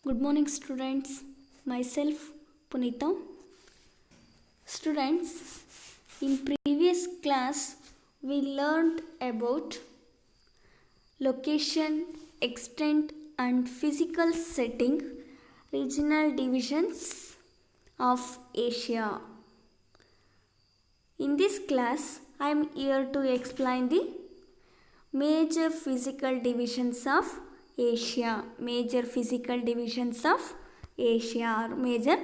Good morning, students. Myself, Punita. Students, in previous class, we learned about location, extent, and physical setting, regional divisions of Asia. In this class, I am here to explain the major physical divisions of Asia. Major physical divisions of Asia or major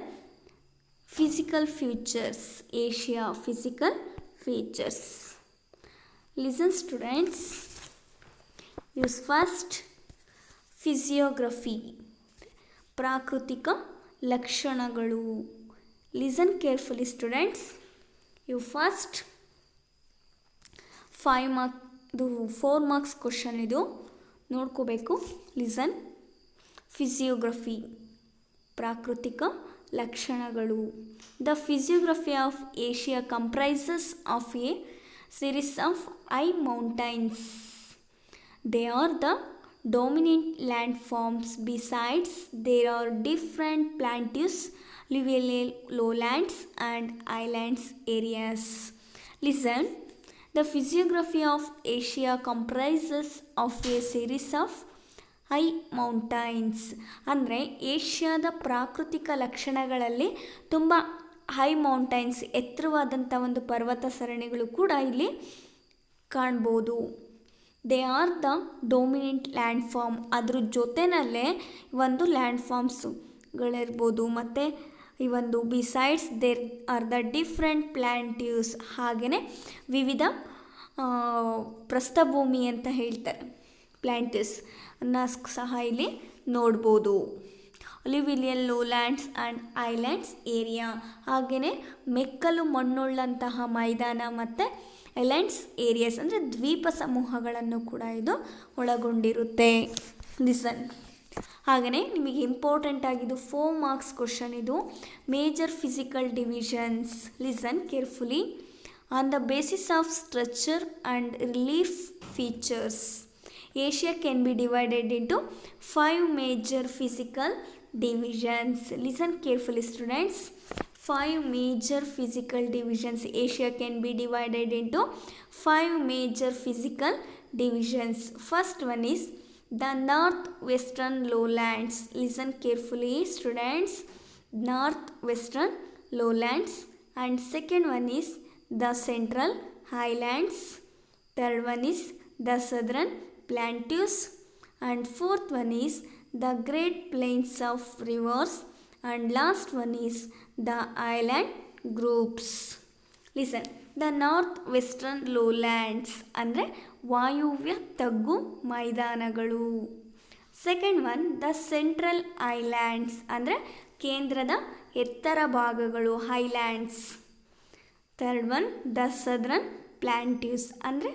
physical features. Asia physical features. Listen, students. Use first physiography. ಪ್ರಾಕೃತಿಕ ಲಕ್ಷಣಗಳು. Listen carefully, students. You first 5 mark ಇದು 4 marks question ಇದು ನೋಡ್ಕೋಬೇಕು. Listen. Physiography ಪ್ರಾಕೃತಿಕ ಲಕ್ಷಣಗಳು. The physiography of Asia comprises of a series of high mountains. They are the dominant landforms. Besides, there are different plateaus, alluvial lowlands and highlands areas. Listen. The physiography of Asia comprises of a series of high mountains. ಅಂದರೆ ಏಷ್ಯಾದ ಪ್ರಾಕೃತಿಕ ಲಕ್ಷಣಗಳಲ್ಲಿ ತುಂಬ high mountains ಎತ್ತರವಾದಂಥ ಒಂದು ಪರ್ವತ ಸರಣಿಗಳು ಕೂಡ ಇಲ್ಲಿ ಕಾಣ್ಬೋದು. They are the dominant landform. ಅದ್ರ ಜೊತೆಯಲ್ಲೇ ಒಂದು ಲ್ಯಾಂಡ್ ಫಾರ್ಮ್ಸ್ಗಳಿರ್ಬೋದು. ಮತ್ತು ಈ ಒಂದು besides there are the different plateaus. ಹಾಗೆಯೇ ವಿವಿಧ ಪ್ರಸ್ಥಭೂಮಿ ಅಂತ ಹೇಳ್ತಾರೆ, ಪ್ಲ್ಯಾಂಟ್ಯೂಸ್ ಅನ್ನ ಸಹ ಇಲ್ಲಿ ನೋಡ್ಬೋದು. ಅಲ್ಯುವಿಯಲ್ ಲೋಲ್ಯಾಂಡ್ಸ್ ಆ್ಯಂಡ್ ಐಲ್ಯಾಂಡ್ಸ್ ಏರಿಯಾ. ಹಾಗೆಯೇ ಮೆಕ್ಕಲು ಮಣ್ಣುಳ್ಳಂತಹ ಮೈದಾನ ಮತ್ತು ಐಲ್ಯಾಂಡ್ಸ್ ಏರಿಯಾಸ್ ಅಂದರೆ ದ್ವೀಪ ಸಮೂಹಗಳನ್ನು ಕೂಡ ಇದು ಒಳಗೊಂಡಿರುತ್ತೆ. ಲಿಸನ್. ಹಾಗೆಯೇ ನಿಮಗೆ ಇಂಪಾರ್ಟೆಂಟ್ ಆಗಿದ್ದು 4 marks ಕ್ವಶನ್ ಇದು. Major physical divisions. Listen carefully. On the basis of structure and relief features, Asia can be divided into 5 major physical divisions. Listen carefully, students. 5 major physical divisions. Asia can be divided into 5 major physical divisions. First one is the northwestern lowlands. Listen carefully, students. Northwestern lowlands. And second one is the central highlands. Third one is the southern plateaus. And fourth one is the great plains of rivers. And last one is the island groups. Listen. The northwestern lowlands ಅಂದರೆ ವಾಯುವ್ಯ ತಗ್ಗು ಮೈದಾನಗಳು. Second one the central islands ಅಂದರೆ ಕೇಂದ್ರದ ಎತ್ತರ ಭಾಗಗಳು, highlands. Third one the southern plateaus ಅಂದರೆ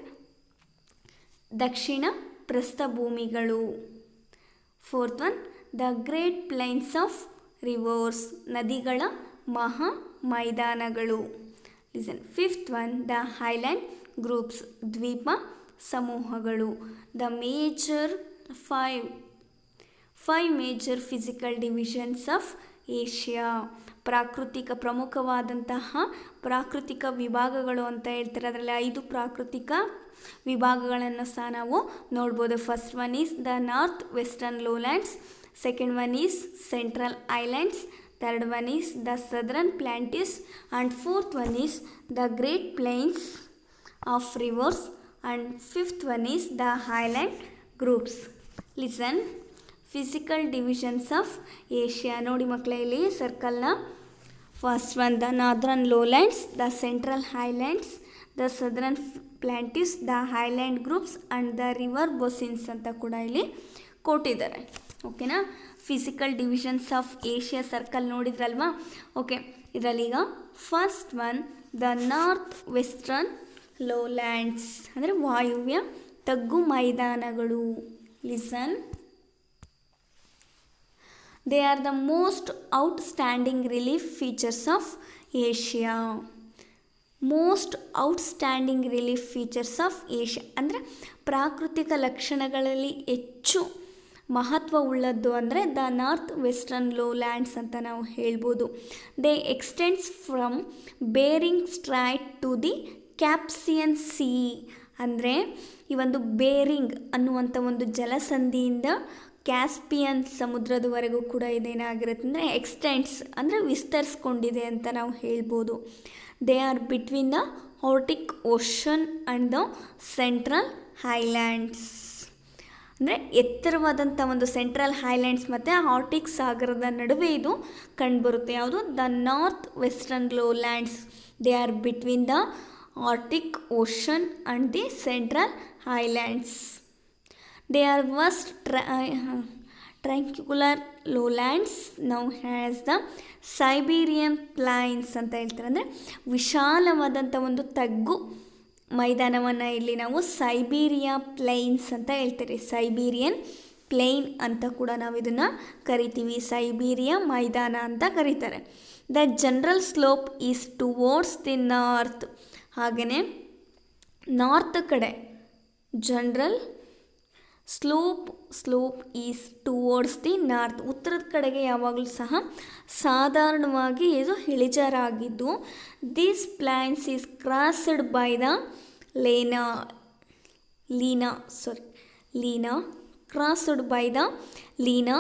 ದಕ್ಷಿಣ ಪ್ರಸ್ಥಭೂಮಿಗಳು. Fourth one the great plains of rivers ನದಿಗಳ ಮಹಾ ಮೈದಾನಗಳು. Listen. Fifth one the highland groups ದ್ವೀಪ ಸಮೂಹಗಳು. The major five major physical divisions of Asia. ಪ್ರಾಕೃತಿಕ ಪ್ರಮುಖವಾದಂತಹ ಪ್ರಾಕೃತಿಕ ವಿಭಾಗಗಳು ಅಂತ ಹೇಳ್ತಾರೆ. ಅದರಲ್ಲಿ 5 ಪ್ರಾಕೃತಿಕ ವಿಭಾಗಗಳನ್ನು ಸಹ ನಾವು ನೋಡ್ಬೋದು. First one is the north western lowlands. Second one is central islands. Third one is the southern plateaus. And fourth one is the great plains of rivers. And fifth one is the highland groups. Listen. Physical divisions of Asia. ನೋಡಿ ಮಕ್ಕಳೇ, ಇಲ್ಲಿ ಸರ್ಕಲ್ನ first one the northern lowlands, the central highlands, the southern plateaus, the highland groups and the river basins ಅಂತ ಕೂಡ ಇಲ್ಲಿ ಕೊಟ್ಟಿದ್ದಾರೆ. ಓಕೆನಾ. Physical divisions of Asia circle ನೋಡಿದ್ರಲ್ವಾ. ಓಕೆ. ಇದರಲ್ಲೀಗ first one the north western lowlands ಅಂದರೆ ವಾಯುವ್ಯ ತಗ್ಗು ಮೈದಾನಗಳು. Listen. They are the most outstanding relief features of Asia. Most outstanding relief features of Asia ಅಂದರೆ ಪ್ರಾಕೃತಿಕ ಲಕ್ಷಣಗಳಲ್ಲಿ ಹೆಚ್ಚು ಮಹತ್ವ ಉಳ್ಳದ್ದು ಅಂದರೆ ದ ನಾರ್ತ್ ವೆಸ್ಟರ್ನ್ ಲೋಲ್ಯಾಂಡ್ಸ್ ಅಂತ ನಾವು ಹೇಳ್ಬೋದು. They extends from Bering Strait to the Caspian sea. ಅಂದರೆ ಈ ಒಂದು ಬೇರಿಂಗ್ ಅನ್ನುವಂಥ ಒಂದು ಜಲಸಂಧಿಯಿಂದ ಕ್ಯಾಸ್ಪಿಯನ್ ಸಮುದ್ರದವರೆಗೂ ಕೂಡ ಇದೇನಾಗಿರುತ್ತೆ ಅಂದರೆ ಎಕ್ಸ್ಟೆಂಡ್ಸ್ ಅಂದರೆ ವಿಸ್ತರಿಸ್ಕೊಂಡಿದೆ ಅಂತ ನಾವು ಹೇಳ್ಬೋದು. They are between the Arctic ocean and the central highlands. ಅಂದರೆ ಎತ್ತರವಾದಂಥ ಒಂದು ಸೆಂಟ್ರಲ್ ಹೈಲ್ಯಾಂಡ್ಸ್ ಮತ್ತು ಆರ್ಟಿಕ್ ಸಾಗರದ ನಡುವೆ ಇದು ಕಂಡುಬರುತ್ತೆ. ಯಾವುದು? The north western lowlands. They are between the Arctic ocean and the central highlands. They are vast triangular lowlands now has the Siberian plains ಅಂತ ಹೇಳ್ತಾರೆ. ಅಂದರೆ ವಿಶಾಲವಾದಂಥ ಒಂದು ತಗ್ಗು ಮೈದಾನವನ್ನು ಇಲ್ಲಿ ನಾವು ಸೈಬೀರಿಯಾ ಪ್ಲೈನ್ಸ್ ಅಂತ ಹೇಳ್ತೀವಿ. ಸೈಬೀರಿಯನ್ ಪ್ಲೈನ್ ಅಂತ ಕೂಡ ನಾವು ಇದನ್ನು ಕರಿತೀವಿ. ಸೈಬೀರಿಯಾ ಮೈದಾನ ಅಂತ ಕರೀತಾರೆ. The general slope is towards the north. ಹಾಗೆಯೇ ನಾರ್ತ್ ಕಡೆ general slope is towards the north. ಉತ್ತರದ ಕಡೆಗೆ ಯಾವಾಗಲೂ ಸಹ ಸಾಧಾರಣವಾಗಿ ಇದು ಇಳಿಜಾರಾಗಿದ್ದು this plains is crossed by the Lena crossed by the Lena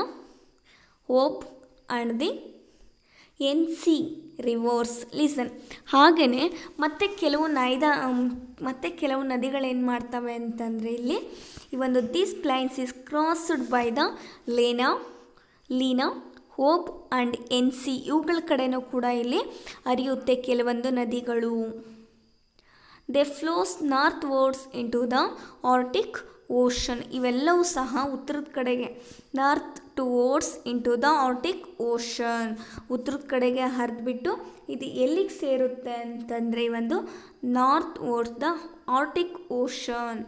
Ob and the Yenisei rivers. Listen. ಹಾಗೆಯೇ ಮತ್ತೆ ಕೆಲವು ನದಿಗಳೇನು ಮಾಡ್ತವೆ ಅಂತಂದರೆ ಇಲ್ಲಿ ಈ ಒಂದು this plains is crossed by the Lena Ob and Yenisei. ಇವುಗಳ ಕಡೆನೂ ಕೂಡ ಇಲ್ಲಿ ಹರಿಯುತ್ತೆ ಕೆಲವೊಂದು ನದಿಗಳು. They flows northwards into the Arctic ocean. ಇವೆಲ್ಲವೂ ಸಹ ಉತ್ತರದ ಕಡೆಗೆ north towards into the Arctic ocean. ಉತ್ತರದ ಕಡೆಗೆ ಹರಿದ್ಬಿಟ್ಟು ಇದು ಎಲ್ಲಿಗೆ ಸೇರುತ್ತೆ ಅಂತಂದರೆ ಈ ಒಂದು northwards the Arctic ocean.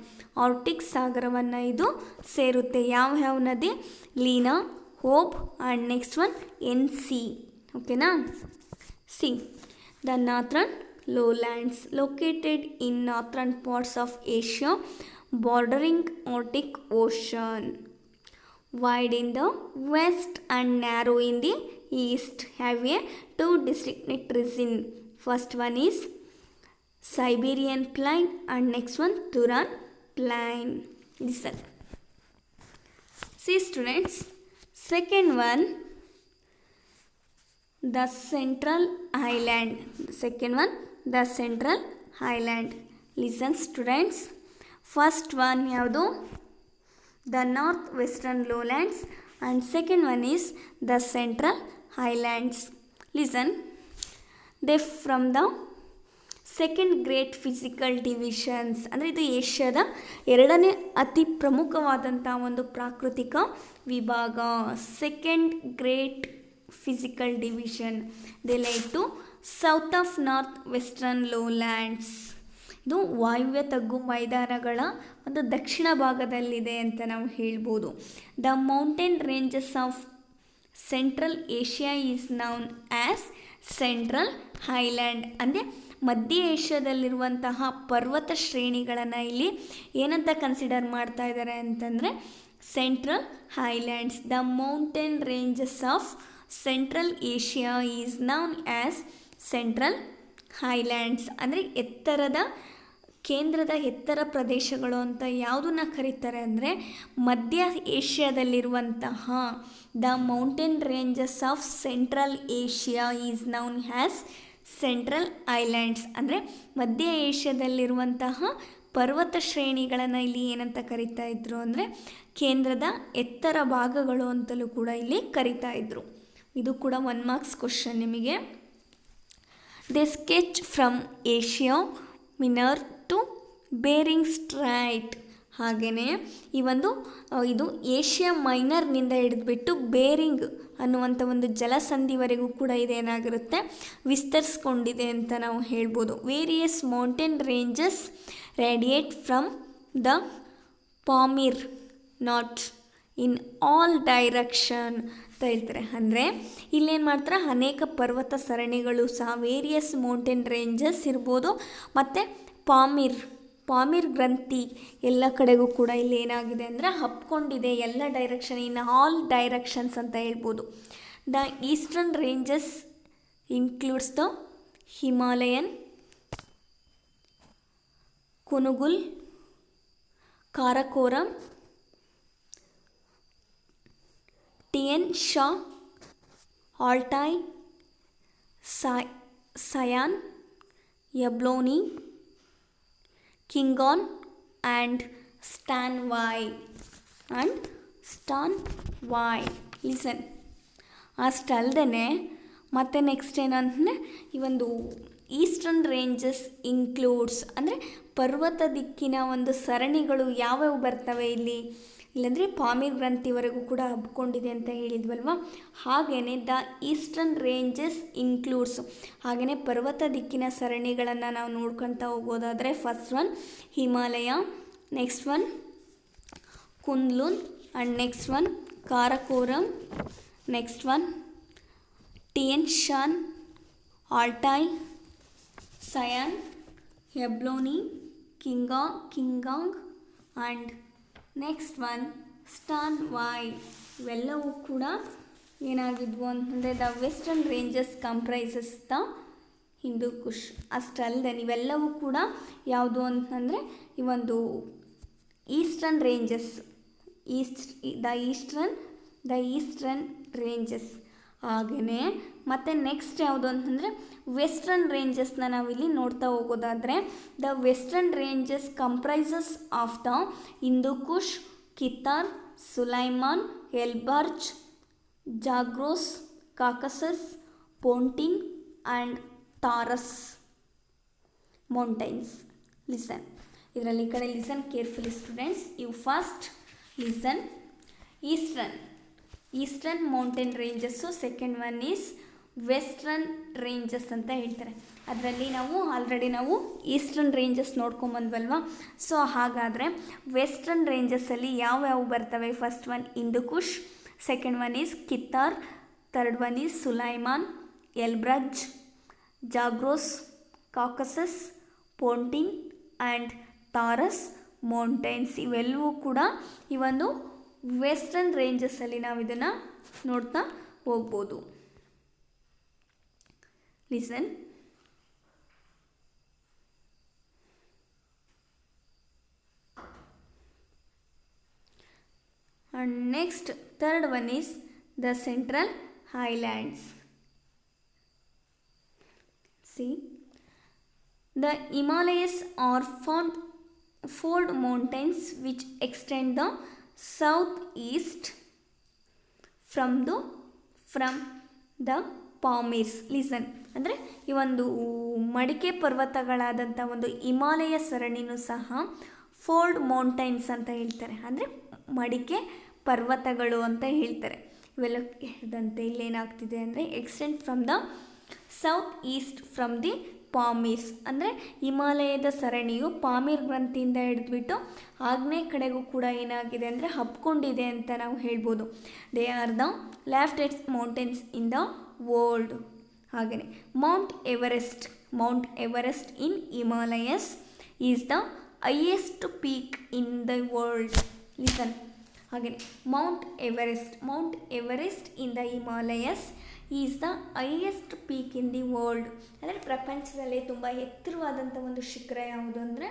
Arctic ಸಾಗರವನ್ನು ಇದು ಸೇರುತ್ತೆ. ಯಾವ ನದಿ? Lena, Ob and next one Yenisei. ಓಕೆನಾ? See the northern lowlands located in northern parts of Asia bordering Arctic Ocean, wide in the west and narrow in the east, have a two distinct regions. First one is Siberian Plain and next one Turan Plain. Listen. See students, second one the Central Highland. Second one the Central Highland. Listen students. First one ಯಾವುದು? The North Western Lowlands and second one is the Central Highlands. Listen. They from the second great physical divisions. ಅಂದರೆ ಇದು ಏಷ್ಯಾದ ಎರಡನೇ ಅತಿ ಪ್ರಮುಖವಾದಂಥ ಒಂದು ಪ್ರಾಕೃತಿಕ ವಿಭಾಗ. Second great physical division. They lie to south of north western lowlands. ಇದು ವಾಯುವ್ಯ ತಗ್ಗು ಮೈದಾನಗಳ ಒಂದು ದಕ್ಷಿಣ ಭಾಗದಲ್ಲಿದೆ ಅಂತ ನಾವು ಹೇಳ್ಬೋದು. The mountain ranges of central Asia is known as central highland. ಅಂದರೆ ಮಧ್ಯ ಏಷ್ಯಾದಲ್ಲಿರುವಂತಹ ಪರ್ವತ ಶ್ರೇಣಿಗಳನ್ನು ಇಲ್ಲಿ ಏನಂತ ಕನ್ಸಿಡರ್ ಮಾಡ್ತಾ ಇದ್ದಾರೆ ಅಂತಂದರೆ central highlands. The mountain ranges of central Asia is known as central highlands. ಅಂದರೆ ಕೇಂದ್ರದ ಎತ್ತರ ಪ್ರದೇಶಗಳು ಅಂತ ಯಾವುದನ್ನ ಕರೀತಾರೆ ಅಂದರೆ ಮಧ್ಯ ಏಷ್ಯಾದಲ್ಲಿರುವಂತಹ the mountain ranges of central Asia is known as central islands. ಅಂದರೆ ಮಧ್ಯ ಏಷ್ಯಾದಲ್ಲಿರುವಂತಹ ಪರ್ವತ ಶ್ರೇಣಿಗಳನ್ನು ಇಲ್ಲಿ ಏನಂತ ಕರಿತಾ ಇದ್ರು ಅಂದರೆ ಕೇಂದ್ರದ ಎತ್ತರ ಭಾಗಗಳು ಅಂತಲೂ ಕೂಡ ಇಲ್ಲಿ ಕರಿತಾ ಇದ್ರು. ಇದು ಕೂಡ 1 ಮಾರ್ಕ್ಸ್ ಕ್ವಶನ್ ನಿಮಗೆ. They stretch from Asia minor to Bering Strait. ಹಾಗೆಯೇ ಇದು ಏಷ್ಯಾ ಮೈನರ್ನಿಂದ ಹಿಡಿದ್ಬಿಟ್ಟು ಬೇರಿಂಗ್ ಅನ್ನುವಂಥ ಒಂದು ಜಲಸಂಧಿವರೆಗೂ ಕೂಡ ಇದೇನಾಗಿರುತ್ತೆ ವಿಸ್ತರಿಸ್ಕೊಂಡಿದೆ ಅಂತ ನಾವು ಹೇಳ್ಬೋದು. Various mountain ranges radiate from the Pamir knot in all direction ಅಂತ ಹೇಳ್ತಾರೆ. ಅಂದರೆ ಇಲ್ಲೇನು ಮಾಡ್ತಾರೆ, ಅನೇಕ ಪರ್ವತ ಸರಣಿಗಳು ಸಹ ವೇರಿಯಸ್ ಮೌಂಟೇನ್ ರೇಂಜಸ್ ಇರ್ಬೋದು ಮತ್ತು ಪಾಮಿರ್ ಗ್ರಂಥಿ ಎಲ್ಲ ಕಡೆಗೂ ಕೂಡ ಇಲ್ಲಿ ಏನಾಗಿದೆ ಅಂದರೆ ಹಬ್ಕೊಂಡಿದೆ, ಎಲ್ಲ ಡೈರೆಕ್ಷನ್, ಇನ್ ಆಲ್ ಡೈರೆಕ್ಷನ್ಸ್ ಅಂತ ಹೇಳ್ಬೋದು. The eastern ranges includes the Himalayan, Kunlun, Karakoram, Tian Shan, Altai, Sayan, Yablonoi, Khingan and Stanovoy. Listen, ಅಷ್ಟಲ್ದೇ ಮತ್ತು ನೆಕ್ಸ್ಟ್ ಏನಂತಂದರೆ ಈ ಒಂದು ಈಸ್ಟರ್ನ್ ರೇಂಜಸ್ ಇನ್ಕ್ಲೂಡ್ಸ್ ಅಂದರೆ ಪರ್ವತ ದಿಕ್ಕಿನ ಒಂದು ಸರಣಿಗಳು ಯಾವ್ಯಾವು ಬರ್ತವೆ ಇಲ್ಲಿ, ಇಲ್ಲಾಂದರೆ ಪಾಮಿರ್ ಗ್ರಂಥಿವರೆಗೂ ಕೂಡ ಹಬ್ಕೊಂಡಿದೆ ಅಂತ ಹೇಳಿದ್ವಲ್ವ. ಹಾಗೆಯೇ ದ ಈಸ್ಟರ್ನ್ ರೇಂಜಸ್ ಇನ್ಕ್ಲೂಡ್ಸ್, ಹಾಗೆಯೇ ಪರ್ವತ ದಿಕ್ಕಿನ ಸರಣಿಗಳನ್ನು ನಾವು ನೋಡ್ಕೊತಾ ಹೋಗೋದಾದರೆ first one Himalaya, next one Kunlun, and next one Karakoram, next one Tian Shan, Altai, Sayan, Yablonoi, Khingan and next one Stanovoy. ಇವೆಲ್ಲವೂ ಕೂಡ ಏನಾಗಿದ್ವು ಅಂತಂದರೆ the western ranges comprises the Hindu Kush. ಅಷ್ಟಲ್ಲದೆ ಇವೆಲ್ಲವೂ ಕೂಡ ಯಾವುದು ಅಂತಂದರೆ ಈ ಒಂದು eastern ranges, the eastern ranges. ಹಾಗೆಯೇ ಮತ್ತು ನೆಕ್ಸ್ಟ್ ಯಾವುದು ಅಂತಂದರೆ ವೆಸ್ಟರ್ನ್ ರೇಂಜಸ್ನ ನಾವಿಲ್ಲಿ ನೋಡ್ತಾ ಹೋಗೋದಾದರೆ the western ranges comprises of the Hindu Kush, Kirthar, Sulaiman, ಎಲ್ಬರ್ಜ್, Zagros, Caucasus, Pontic and Taurus mountains. Listen, ಇದರಲ್ಲಿ ಈ ಕಡೆ listen carefully students. You first listen. Eastern mountain ranges, second one is western ranges ಅಂತ ಹೇಳ್ತಾರೆ. ಅದರಲ್ಲಿ ಆಲ್ರೆಡಿ ನಾವು ಈಸ್ಟರ್ನ್ ರೇಂಜಸ್ ನೋಡ್ಕೊಂಬಂದ್ವಲ್ವ. ಸೊ ಹಾಗಾದರೆ western ರೇಂಜಸ್ಸಲ್ಲಿ ಯಾವ್ಯಾವು ಬರ್ತವೆ? First one Hindu Kush, second one is Kirthar, third one is Sulaiman, Elburz, Zagros, Caucasus, Pontic and Taurus mountains. ಇವೆಲ್ಲವೂ ಕೂಡ ಈ ಒಂದು ವೆಸ್ಟರ್ನ್ ರೇಂಜಸ್ಸಲ್ಲಿ ನಾವು ಇದನ್ನು ನೋಡ್ತಾ ಹೋಗ್ಬೋದು. Listen. And next, third one is the Central Highlands. See, the Himalayas are fold mountains which extend the southeast from the Pamirs. Listen, ಅಂದರೆ ಈ ಒಂದು ಮಡಿಕೆ ಪರ್ವತಗಳಾದಂಥ ಒಂದು ಹಿಮಾಲಯ ಸರಣಿನೂ ಸಹ ಫೋಲ್ಡ್ ಮೌಂಟೈನ್ಸ್ ಅಂತ ಹೇಳ್ತಾರೆ, ಅಂದರೆ ಮಡಿಕೆ ಪರ್ವತಗಳು ಅಂತ ಹೇಳ್ತಾರೆ. ಇವೆಲ್ಲ ಹೇಳಿದಂತೆ ಇಲ್ಲೇನಾಗ್ತಿದೆ ಅಂದರೆ extend from the south east from the Pamirs, ಅಂದರೆ ಹಿಮಾಲಯದ ಸರಣಿಯು ಪಾಮಿರ್ ಗ್ರಂಥಿಯಿಂದ ಹಿಡಿದ್ಬಿಟ್ಟು ಆಗ್ನೇಯ ಕಡೆಗೂ ಕೂಡ ಏನಾಗಿದೆ ಅಂದರೆ ಹಬ್ಕೊಂಡಿದೆ ಅಂತ ನಾವು ಹೇಳ್ಬೋದು. They are the loftiest mountains in the world. ಹಾಗೆಯೇ Mount Everest in Himalayas is the highest peak in the world. Listen, ಹಾಗೆಯೇ Mount Everest in the Himalayas is the highest peak in the world. ಅಂದರೆ ಪ್ರಪಂಚದಲ್ಲೇ ತುಂಬ ಎತ್ತರವಾದಂಥ ಒಂದು ಶಿಖರ ಯಾವುದು ಅಂದರೆ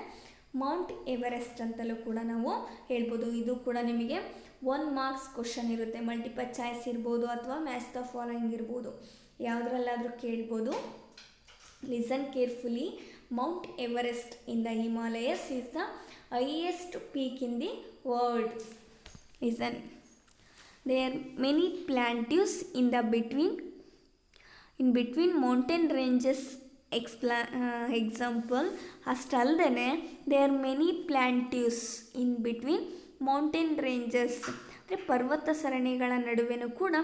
ಮೌಂಟ್ ಎವರೆಸ್ಟ್ ಅಂತಲೂ ಕೂಡ ನಾವು ಹೇಳ್ಬೋದು. ಇದು ಕೂಡ ನಿಮಗೆ 1 ಮಾರ್ಕ್ಸ್ ಕ್ವಶನ್ ಇರುತ್ತೆ, ಮಲ್ಟಿಪಲ್ ಚಾಯ್ಸ್ ಇರ್ಬೋದು ಅಥವಾ ಮ್ಯಾಚ್ ದ ಫಾಲೋಯಿಂಗ್ ಇರ್ಬೋದು, ಯಾವುದ್ರಲ್ಲಾದರೂ ಕೇಳ್ಬೋದು. Listen carefully. Mount Everest in the Himalayas is the highest peak in the world. Listen, there are many plateaus in between mountain ranges. Example, ಅಷ್ಟಲ್ದೇ there are many plateaus in between mountain ranges. ಅಂದರೆ ಪರ್ವತ ಸರಣಿಗಳ ನಡುವೆನೂ ಕೂಡ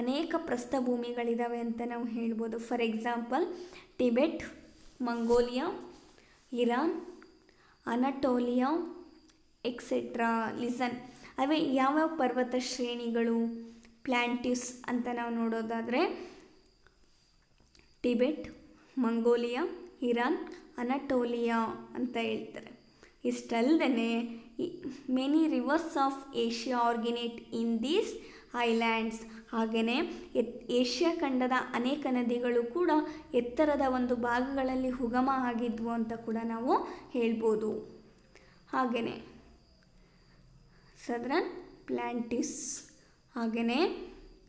ಅನೇಕ ಪ್ರಸ್ಥಭೂಮಿಗಳಿದ್ದಾವೆ ಅಂತ ನಾವು ಹೇಳ್ಬೋದು. For example Tibet, Mongolia, Iran, Anatolia etcetera. Listen, ಅವೇ ಯಾವ್ಯಾವ ಪರ್ವತ ಶ್ರೇಣಿಗಳು ಪ್ಲಾಂಟ್ಯೂಸ್ ಅಂತ ನಾವು ನೋಡೋದಾದರೆ ಟಿಬೆಟ್, ಮಂಗೋಲಿಯಾ, ಇರಾನ್, ಅನಟೋಲಿಯಾ ಅಂತ ಹೇಳ್ತಾರೆ. ಇಷ್ಟಲ್ಲದೆ many rivers of Asia originate in these islands. ಹಾಗೆಯೇ ಏಷ್ಯಾ ಖಂಡದ ಅನೇಕ ನದಿಗಳು ಕೂಡ ಎತ್ತರದ ಒಂದು ಭಾಗಗಳಲ್ಲಿ ಉಗಮ ಆಗಿದ್ವು ಅಂತ ಕೂಡ ನಾವು ಹೇಳ್ಬೋದು. ಹಾಗೆಯೇ ಸದರನ್ ಪ್ಲ್ಯಾಂಟಿಸ್. ಹಾಗೆಯೇ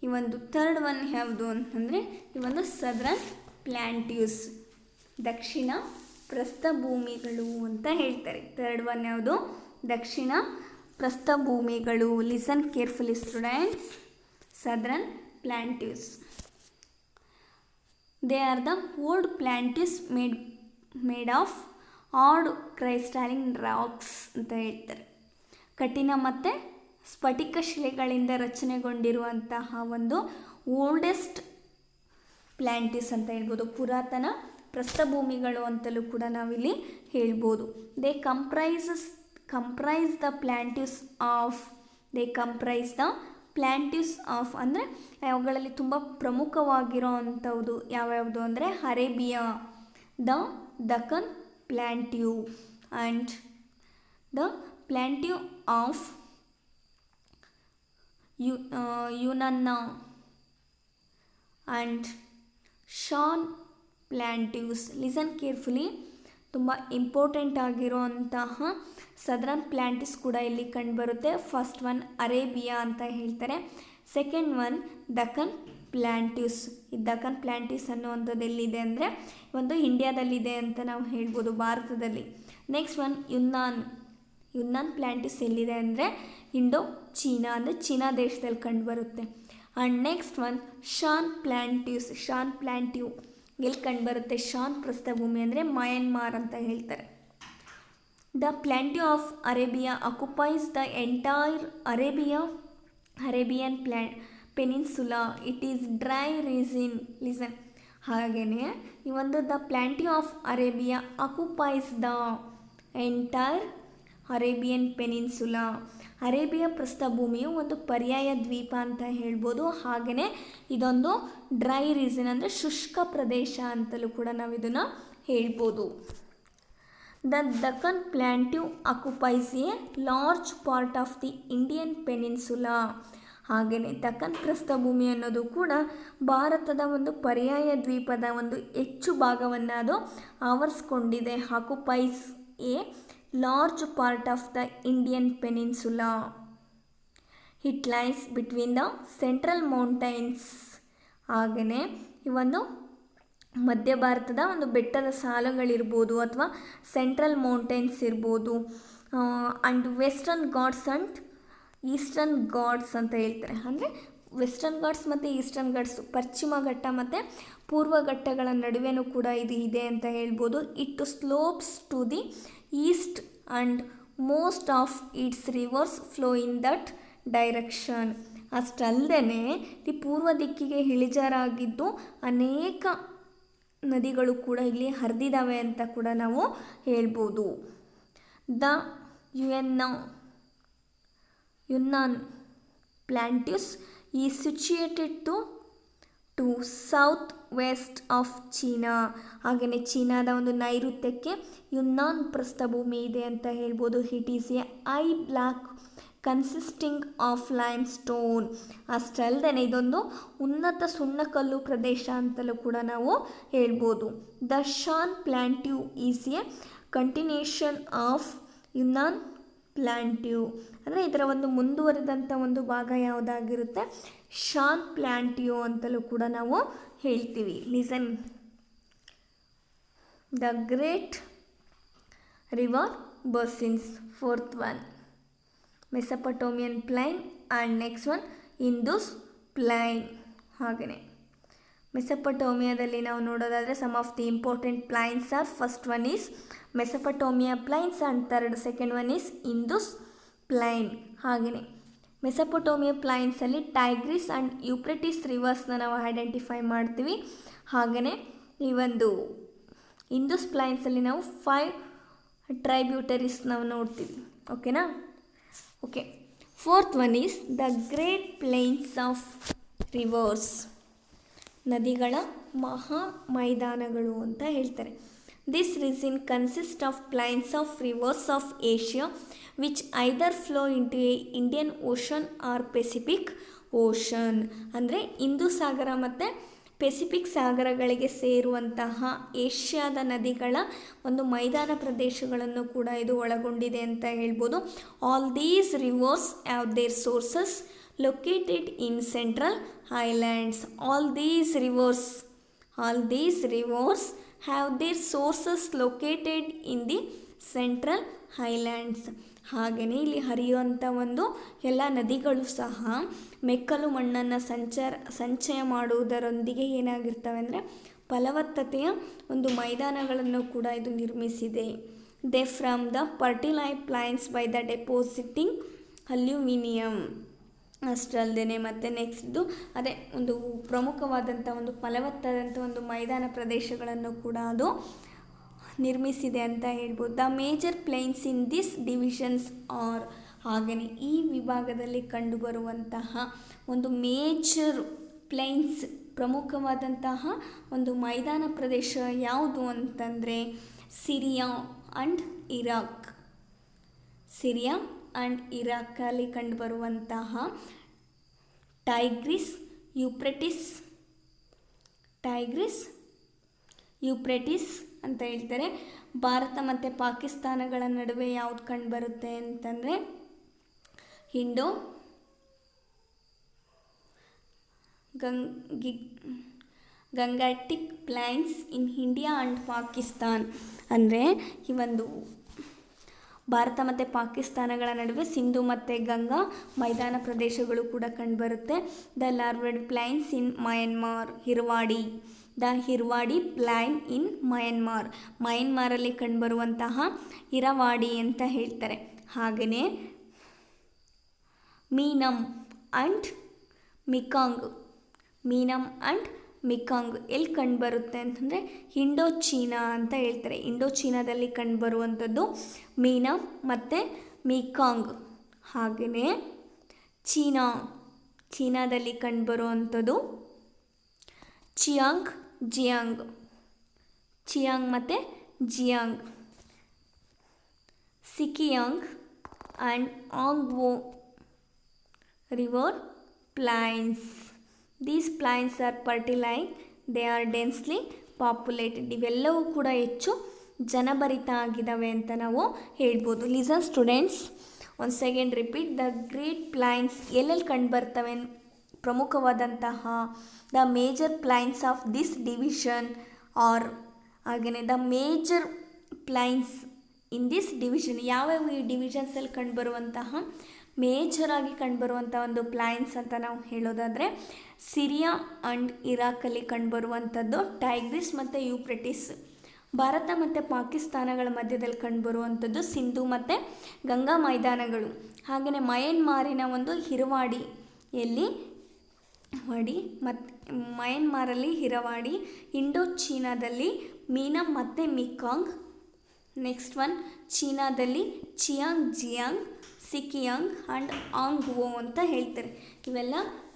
ಈ ಒಂದು ಥರ್ಡ್ ಒನ್ ಯಾವುದು ಅಂತಂದರೆ ಈ ಒಂದು ಸದರನ್ ಪ್ಲ್ಯಾಂಟ್ಯೂಸ್, ದಕ್ಷಿಣ ಪ್ರಸ್ಥಭೂಮಿಗಳು ಅಂತ ಹೇಳ್ತಾರೆ. ಥರ್ಡ್ ಒನ್ ಯಾವುದು? ದಕ್ಷಿಣ ಪ್ರಸ್ಥಭೂಮಿಗಳು. Listen carefully students. Southern plateaus, they are the old plateaus made of hard crystalline rocks ಅಂತ ಹೇಳ್ತಾರೆ. ಕಠಿಣ ಮತ್ತು ಸ್ಫಟಿಕ ಶಿಲೆಗಳಿಂದ ರಚನೆಗೊಂಡಿರುವಂತಹ ಒಂದು ಓಲ್ಡೆಸ್ಟ್ ಪ್ಲ್ಯಾಂಟಿಸ್ ಅಂತ ಹೇಳ್ಬೋದು, ಪುರಾತನ ಪ್ರಸ್ಥಭೂಮಿಗಳು ಅಂತಲೂ ಕೂಡ ನಾವಿಲ್ಲಿ ಹೇಳ್ಬೋದು. They comprise the plateaus of ಅಂದರೆ ಅವುಗಳಲ್ಲಿ ತುಂಬ ಪ್ರಮುಖವಾಗಿರೋ ಅಂಥದ್ದು ಯಾವ್ಯಾವುದು ಅಂದರೆ Arabia, the Deccan plateau and the plateau of Yunnan and Shan plateaus. Listen carefully, ತುಂಬ ಇಂಪಾರ್ಟೆಂಟ್ ಆಗಿರುವಂತಹ ಸದರನ್ ಪ್ಲ್ಯಾಂಟಿಸ್ ಕೂಡ ಇಲ್ಲಿ ಕಂಡುಬರುತ್ತೆ. ಫಸ್ಟ್ ಒನ್ ಅರೇಬಿಯಾ ಅಂತ ಹೇಳ್ತಾರೆ, ಸೆಕೆಂಡ್ ಒನ್ ದಕ್ಕನ್ ಪ್ಲ್ಯಾಂಟ್ಯೂಸ್. ಈ ದಕ್ಕನ್ ಪ್ಲ್ಯಾಂಟಿಸ್ ಅನ್ನುವಂಥದ್ದು ಎಲ್ಲಿದೆ ಅಂದರೆ ಒಂದು ಇಂಡಿಯಾದಲ್ಲಿದೆ ಅಂತ ನಾವು ಹೇಳ್ಬೋದು, ಭಾರತದಲ್ಲಿ. ನೆಕ್ಸ್ಟ್ ಒನ್ ಯುನ್ನಾನ್ ಪ್ಲ್ಯಾಂಟಿಸ್ ಎಲ್ಲಿದೆ ಅಂದರೆ ಇಂಡೋ ಚೀನಾ ಅಂದರೆ ಚೀನಾ ದೇಶದಲ್ಲಿ ಕಂಡುಬರುತ್ತೆ. And next one Shan plateau ಎಲ್ಲಿ ಕಂಡುಬರುತ್ತೆ? ಶಾನ್ ಪ್ರಸ್ಥಭೂಮಿ ಅಂದರೆ ಮಯನ್ಮಾರ್ ಅಂತ ಹೇಳ್ತಾರೆ. The plateau of Arabia occupies the entire Arabian peninsula. It is dry listen. ಹಾಗೆಯೇ ಈ ಒಂದು the plateau of Arabia occupies the entire Arabian peninsula. Arabia ಪ್ರಸ್ಥಭೂಮಿಯು ಒಂದು ಪರ್ಯಾಯ ದ್ವೀಪ ಅಂತ ಹೇಳ್ಬೋದು. ಹಾಗೆಯೇ ಇದೊಂದು ಡ್ರೈ ರೀಸನ್ ಅಂದರೆ ಶುಷ್ಕ ಪ್ರದೇಶ ಅಂತಲೂ ಕೂಡ ನಾವು ಇದನ್ನು ಹೇಳ್ಬೋದು. The Deccan plateau occupies a large part of the Indian peninsula. ಹಾಗೆಯೇ ದಕ್ಕನ್ ಪ್ರಸ್ಥಭೂಮಿ ಅನ್ನೋದು ಕೂಡ ಭಾರತದ ಒಂದು ಪರ್ಯಾಯ ದ್ವೀಪದ ಒಂದು ಹೆಚ್ಚು ಭಾಗವನ್ನು ಅದು ಆವರಿಸ್ಕೊಂಡಿದೆ. Occupies a large part of the Indian peninsula. It lies between the central mountains. ಹಾಗೆಯೇ ಈ ಒಂದು ಮಧ್ಯ ಭಾರತದ ಒಂದು ಬೆಟ್ಟದ ಸಾಲುಗಳಿರ್ಬೋದು ಅಥವಾ ಸೆಂಟ್ರಲ್ ಮೌಂಟೇನ್ಸ್ ಇರ್ಬೋದು, and western Ghats and eastern Ghats ಅಂತ ಹೇಳ್ತಾರೆ. ಅಂದರೆ ವೆಸ್ಟರ್ನ್ ಘಾಟ್ಸ್ ಮತ್ತು ಈಸ್ಟರ್ನ್ ಘಾಟ್ಸ್, ಪಶ್ಚಿಮ ಘಟ್ಟ ಮತ್ತು ಪೂರ್ವ ಘಟ್ಟಗಳ ನಡುವೆನೂ ಕೂಡ ಇದು ಇದೆ ಅಂತ ಹೇಳ್ಬೋದು. It slopes to the east and most of its rivers flow in that direction. ಅಷ್ಟಲ್ಲದೆ ಈ ಪೂರ್ವ ದಿಕ್ಕಿಗೆ ಇಳಿಜಾರಾಗಿದ್ದು ಅನೇಕ ನದಿಗಳು ಕೂಡ ಇಲ್ಲಿ ಹರಿದಿದ್ದಾವೆ ಅಂತ ಕೂಡ ನಾವು ಹೇಳ್ಬೋದು. The Yunnan plateaus is situated to south west of China. ಹಾಗೆಯೇ ಚೀನಾದ ಒಂದು ನೈಋತ್ಯಕ್ಕೆ ಯುನ್ನಾನ್ ಪ್ರಸ್ಥಭೂಮಿ ಇದೆ ಅಂತ ಹೇಳ್ಬೋದು. It is a block consisting of limestone. ಅಷ್ಟಲ್ಲದೆ ಇದೊಂದು ಉನ್ನತ ಸುಣ್ಣಕಲ್ಲು ಪ್ರದೇಶ ಅಂತಲೂ ಕೂಡ ನಾವು ಹೇಳ್ಬೋದು. The Shan plateau is a continuation of Yunnan plateau. ಅಂದರೆ ಇದರ ಒಂದು ಮುಂದುವರಿದಂಥ ಒಂದು ಭಾಗ ಯಾವುದಾಗಿರುತ್ತೆ? ಶಾನ್ ಪ್ಲ್ಯಾಂಟ್ಯೂ ಅಂತಲೂ ಕೂಡ ನಾವು ಹೇಳ್ತೀವಿ. Listen. The great river basins. Fourth one Mesopotamian plain and next one Indus plain. ಹಾಗೆಯೇ ಮೆಸೊಪೊಟೇಮಿಯಾದಲ್ಲಿ ನಾವು ನೋಡೋದಾದರೆ some of the important plains are first one is Mesopotamia plains and second one is Indus plain. ಹಾಗೆಯೇ ಮೆಸೊಪೊಟೇಮಿಯಾ ಪ್ಲೈನ್ಸಲ್ಲಿ ಟೈಗ್ರಿಸ್ ಆ್ಯಂಡ್ ಯೂಫ್ರೆಟಿಸ್ ರಿವರ್ಸ್ನ ನಾವು identify ಮಾಡ್ತೀವಿ. ಹಾಗೆಯೇ ಈ ಒಂದು ಇಂದೂಸ್ ಪ್ಲೈನ್ಸಲ್ಲಿ ನಾವು 5 ಟ್ರೈಬ್ಯೂಟರೀಸ್ ನಾವು ನೋಡ್ತೀವಿ. ಓಕೆನಾ? Okay. Fourth one is the great plains of rivers. ನದಿಗಳ ಮಹಾ ಮೈದಾನಗಳು ಅಂತ ಹೇಳ್ತಾರೆ. This region consists of plains of rivers of Asia which either flow into a Indian Ocean or Pacific Ocean. ಅಂದರೆ ಹಿಂದೂ ಸಾಗರ ಮತ್ತು ಪೆಸಿಫಿಕ್ ಸಾಗರಗಳಿಗೆ ಸೇರುವಂತಹ ಏಷ್ಯಾದ ನದಿಗಳ ಒಂದು ಮೈದಾನ ಪ್ರದೇಶಗಳನ್ನು ಕೂಡ ಇದು ಒಳಗೊಂಡಿದೆ ಅಂತ ಹೇಳ್ಬೋದು. All these rivers have their sources located in central highlands. All these rivers have their sources located in the central highlands. ಹಾಗೆಯೇ ಇಲ್ಲಿ ಹರಿಯುವಂಥ ಒಂದು ಎಲ್ಲ ನದಿಗಳು ಸಹ ಮೆಕ್ಕಲು ಮಣ್ಣನ್ನು ಸಂಚಯ ಮಾಡುವುದರೊಂದಿಗೆ ಏನಾಗಿರ್ತವೆ ಅಂದರೆ ಫಲವತ್ತತೆಯ ಒಂದು ಮೈದಾನಗಳನ್ನು ಕೂಡ ಇದು ನಿರ್ಮಿಸಿದೆ. They from the fertilize plants by the depositing aluminium. ಅಷ್ಟಲ್ಲದೆ ಮತ್ತು ನೆಕ್ಸ್ಟ್ದು ಅದೇ ಒಂದು ಪ್ರಮುಖವಾದಂಥ ಒಂದು ಫಲವತ್ತಾದಂಥ ಒಂದು ಮೈದಾನ ಪ್ರದೇಶಗಳನ್ನು ಕೂಡ ಅದು ನಿರ್ಮಿಸಿದೆ ಅಂತ ಹೇಳ್ಬೋದು. The major plains in this divisions are. ಹಾಗೆಯೇ ಈ ವಿಭಾಗದಲ್ಲಿ ಕಂಡುಬರುವಂತಹ ಒಂದು ಮೇಜರ್ ಪ್ಲೇನ್ಸ್ ಪ್ರಮುಖವಾದಂತಹ ಒಂದು ಮೈದಾನ ಪ್ರದೇಶ ಯಾವುದು ಅಂತಂದರೆ Syria and Iraq. Syria and ಇರಾಕಲ್ಲಿ ಕಂಡುಬರುವಂತಹ ಟೈಗ್ರಿಸ್ ಯೂಪ್ರೆಟಿಸ್ ಅಂತ ಹೇಳ್ತಾರೆ. ಭಾರತ ಮತ್ತು ಪಾಕಿಸ್ತಾನಗಳ ನಡುವೆ ಯಾವುದು ಕಂಡುಬರುತ್ತೆ ಅಂತಂದರೆ Gangetic plains in India and Pakistan. ಅಂದರೆ ಈ ಒಂದು ಭಾರತ ಮತ್ತು ಪಾಕಿಸ್ತಾನಗಳ ನಡುವೆ ಸಿಂಧು ಮತ್ತು ಗಂಗಾ ಮೈದಾನ ಪ್ರದೇಶಗಳು ಕೂಡ ಕಂಡುಬರುತ್ತೆ. ದ ಲಾರ್ವೆಡ್ plains in Myanmar. The Irrawaddy plain in ಮಯನ್ಮಾರಲ್ಲಿ ಕಂಡುಬರುವಂತಹ ಹಿರವಾಡಿ ಅಂತ ಹೇಳ್ತಾರೆ. ಹಾಗೆಯೇ ಮೀನಮ್ ಆ್ಯಂಡ್ ಮಿಕಾಂಗ್ ಎಲ್ಲಿ ಕಂಡುಬರುತ್ತೆ ಅಂತಂದರೆ ಇಂಡೋ ಚೀನಾ ಅಂತ ಹೇಳ್ತಾರೆ. ಇಂಡೋ ಚೀನಾದಲ್ಲಿ ಕಂಡುಬರುವಂಥದ್ದು ಮೀನಮ್ ಮತ್ತು ಮಿಕಾಂಗ್. ಹಾಗೆಯೇ ಚೀನಾದಲ್ಲಿ ಕಂಡುಬರುವಂಥದ್ದು ಚಿಯಾಂಗ್ ಮತ್ತು Jiang. Sikiang and Hwang Ho river plains. These plains are fertilize, they are densely populated. ಇವೆಲ್ಲವೂ ಕೂಡ ಹೆಚ್ಚು ಜನಭರಿತ ಆಗಿದ್ದಾವೆ ಅಂತ ನಾವು ಹೇಳ್ಬೋದು. ಲಿಸನ್ ಸ್ಟೂಡೆಂಟ್ಸ್, ಒಂದು second repeat. The great plains ಎಲ್ಲೆಲ್ಲಿ ಕಂಡುಬರ್ತವೆ ಪ್ರಮುಖವಾದಂತಹ the major plains of this division are. ಹಾಗೆಯೇ the major plains in this division, ಯಾವ್ಯಾವ ಈ ಡಿವಿಷನ್ಸಲ್ಲಿ ಕಂಡುಬರುವಂತಹ ಮೇಜರಾಗಿ ಕಂಡುಬರುವಂಥ ಒಂದು ಪ್ಲೈನ್ಸ್ ಅಂತ ನಾವು ಹೇಳೋದಾದರೆ ಸಿರಿಯಾ ಆ್ಯಂಡ್ ಇರಾಕಲ್ಲಿ ಕಂಡುಬರುವಂಥದ್ದು ಟೈಗ್ರಿಸ್ ಮತ್ತು ಯೂಪ್ರೆಟಿಸ್. ಭಾರತ ಮತ್ತು ಪಾಕಿಸ್ತಾನಗಳ ಮಧ್ಯದಲ್ಲಿ ಕಂಡುಬರುವಂಥದ್ದು ಸಿಂಧು ಮತ್ತು ಗಂಗಾ ಮೈದಾನಗಳು. ಹಾಗೆಯೇ ಮಯನ್ಮಾರಿನ ಒಂದು ಹಿರವಾಡಿಯಲ್ಲಿ ಮಯನ್ಮಾರಲ್ಲಿ ಹಿರವಾಡಿ, ಇಂಡೋ ಚೀನಾದಲ್ಲಿ ಮೀನಮ್ ಮತ್ತು ಮಿಕಾಂಗ್. ನೆಕ್ಸ್ಟ್ ಒನ್ ಚೀನಾದಲ್ಲಿ ಜಿಯಾಂಗ್, ಸಿಕಿಯಾಂಗ್ ಆ್ಯಂಡ್ ಆಂಗ್ವೋ ಅಂತ ಹೇಳ್ತಾರೆ. ಇವೆಲ್ಲ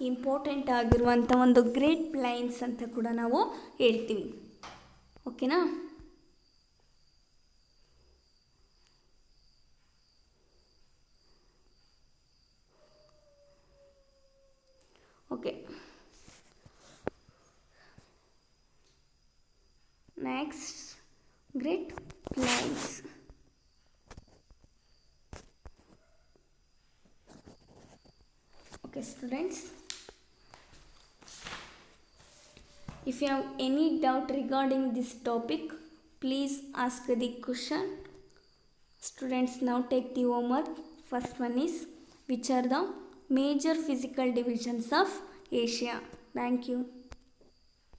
ಇಂಪಾರ್ಟೆಂಟ್ ಆಗಿರುವಂಥ ಒಂದು ಗ್ರೇಟ್ ಪ್ಲೈನ್ಸ್ ಅಂತ ಕೂಡ ನಾವು ಹೇಳ್ತೀವಿ. ಓಕೆನಾ? Okay, next great plains. Okay students, if you have any doubt regarding this topic, please ask the question. Students, now take the homework. First one is, which are the major physical divisions of Asia? Thank you.